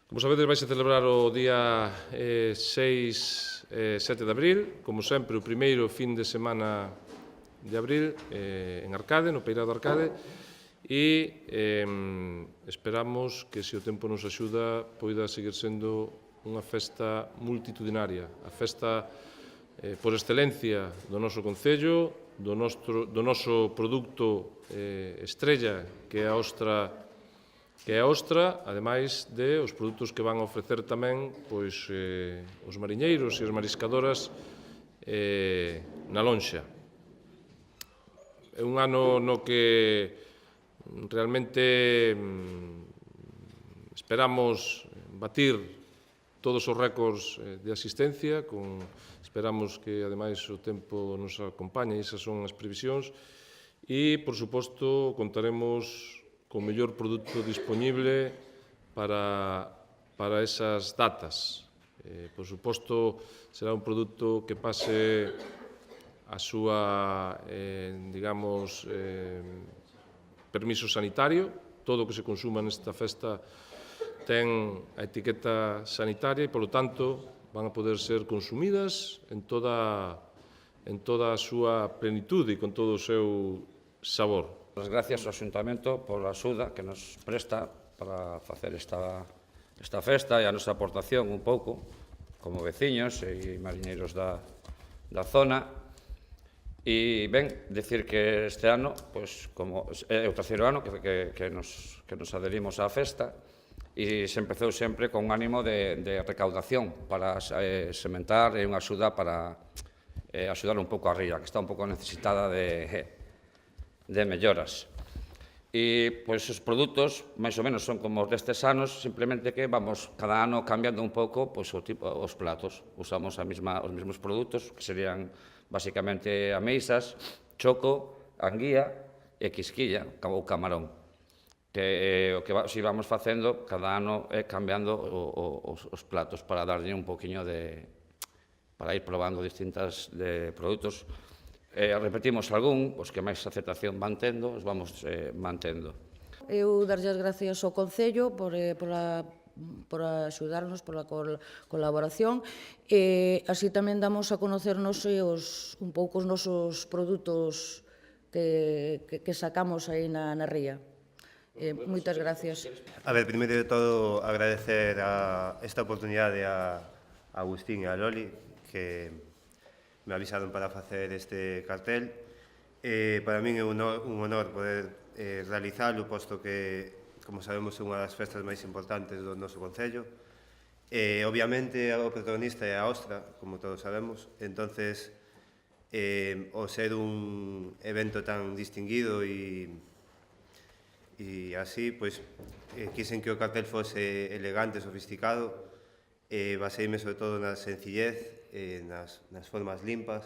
Como sabedes, vais a celebrar o día 6 e 7 de abril, como sempre, o primeiro fin de semana de abril en Arcade, no Peirao de Arcade, e esperamos que, se o tempo nos axuda, poida seguir sendo unha festa multitudinaria, a festa por excelencia do noso concello, do noso produto estrella, que é a ostra, ademais de os produtos que van a ofrecer tamén os mariñeiros e as mariscadoras na lonxa. É un ano no que realmente esperamos batir todos os récords de asistencia, esperamos que, ademais, o tempo nos acompañe, e esas son as previsións, e, por suposto, contaremos co mellor produto dispoñible para esas datas. Por suposto, será un produto que pase a súa, permiso sanitario. Todo o que se consuma nesta festa ten a etiqueta sanitaria e, polo tanto, van a poder ser consumidas en toda a súa plenitude e con todo o seu sabor. As gracias ao Xuntamento pola axuda que nos presta para facer esta festa e a nosa aportación un pouco como veciños e mariñeiros da zona. E ben, dicir que este ano, como é o terceiro ano que nos adherimos á festa, e se empezou sempre con un ánimo de recaudación para sementar e unha axuda para axudar un pouco a ría, que está un pouco necesitada de melloras. E os produtos, máis ou menos, son como os destes anos, simplemente que vamos cada ano cambiando un pouco os platos. Usamos os mesmos produtos, que serían basicamente ameixas, choco, anguía e quisquilla, ou camarón. Que o que vamos facendo cada ano é cambiando os platos para darlle un poquinho para ir probando distintos produtos. Repetimos algún, os que máis aceptación van tendo, os vamos mantendo. Eu darlle as gracias ao Concello por axudarnos, pola colaboración, e así tamén damos a conocernos un pouco os nosos produtos que sacamos aí na ría. Moitas gracias. A ver, primeiro de todo, agradecer esta oportunidade a Agustín e a Loli, que me avisaron para facer este cartel. Para min é un honor poder realizalo, posto que, como sabemos, é unha das festas máis importantes do noso concello. Obviamente, o protagonista é a ostra, como todos sabemos. Entonces, o ser un evento tan distinguido e así, quixen que o cartel fose elegante, sofisticado, baseime sobre todo na sencillez, nas formas limpas,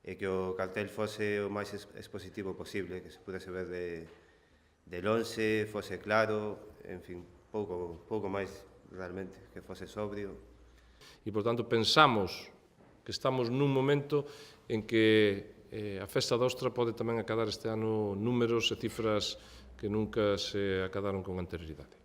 e que o cartel fose o máis expositivo posible, que se pudese ver de lonxe, fose claro, en fin, pouco máis realmente, que fose sobrio. E, por tanto, pensamos que estamos nun momento en que a Festa da Ostra pode tamén acadar este ano números e cifras que nunca se acadaron con anterioridade.